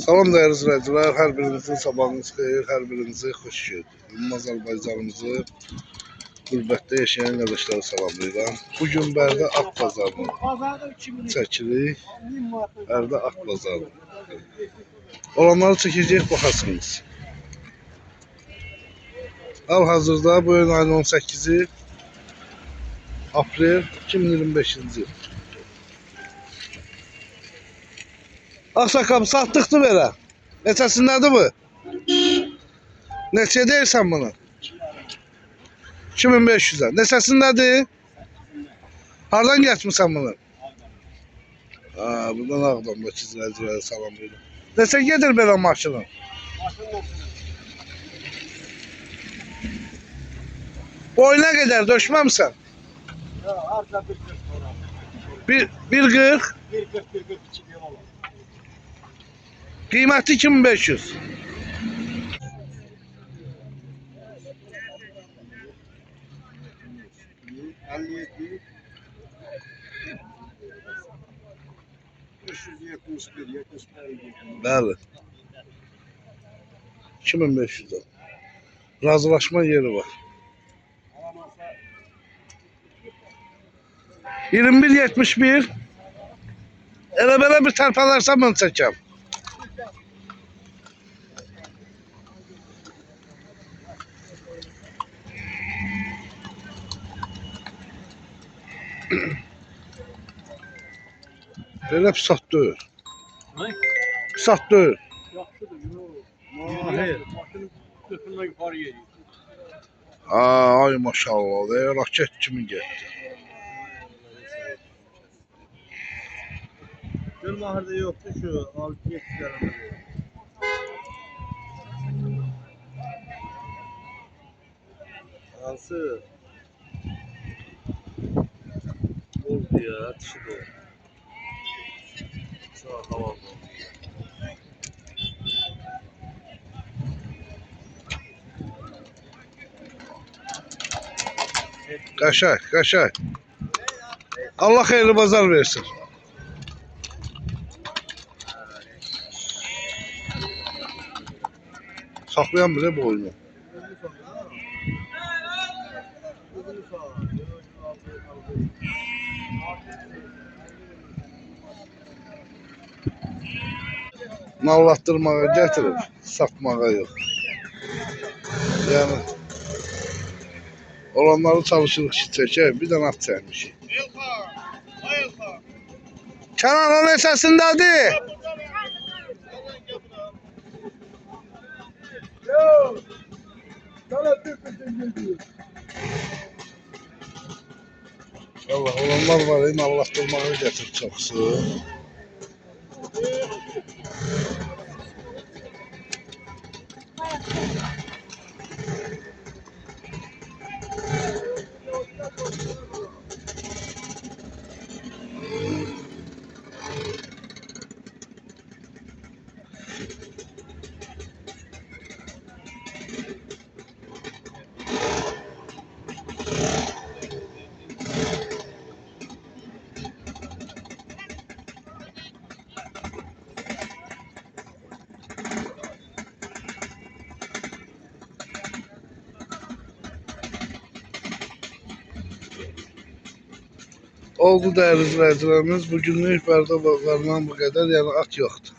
Salam değerli izləyicilər, hər birinizin sabahınız xeyir, hər birinizi xoş gördük. Azərbaycanımızı qürbətdə yaşayan qardaşları salamlayıram. Bugün Bərdə At Bazarının çəkirik. Bərdə At Bazarı. Olanları çəkəcək, baxarsınız. Hal-hazırda bu ayın 18-i aprel 2025-ci il. Ağsakam satdıqdı belə. Neçəsindədir bu? Neçə deyirsən bunu? 2500'ə. Neçəsindədir? Hardan geçmişsən bunu? Buradan Ağdamdakı izləyicilərə salamlayıram. Neçə gedir belə maşının? Boyuna qədər döşməmsən? Bir 40? 1.40-1.42 diyor oğlum. Qiyməti 2500. Bəli. 2500'dan. Razılaşma yeri var. 21.71. Elə belə bir tərpələrsəm mən çəkəm. Belə pis at deyil. Pis at deyil. Ay maşallah, raket kimi getdi. Gölbahır'da yoktu şu 6-7 tane. Hansı? Oldu ya, atışı da. Sağ tamam. Qaşaq. Allah xeyirli bazar versin. Saklayan bile bu oyunu. Mallatdırmağa getirip satmağa yok. Yani olanları çalışırıq ki çəkək, bir dənə at çəkmişik. Kənan o neçəsindədir? Allah olanlar var, mallatdırmağa getir çoxsu. Oldu değerli izləyicilərimiz. Bugünlük Bərdə bazarından bu qədər. Yəni at yoxdur.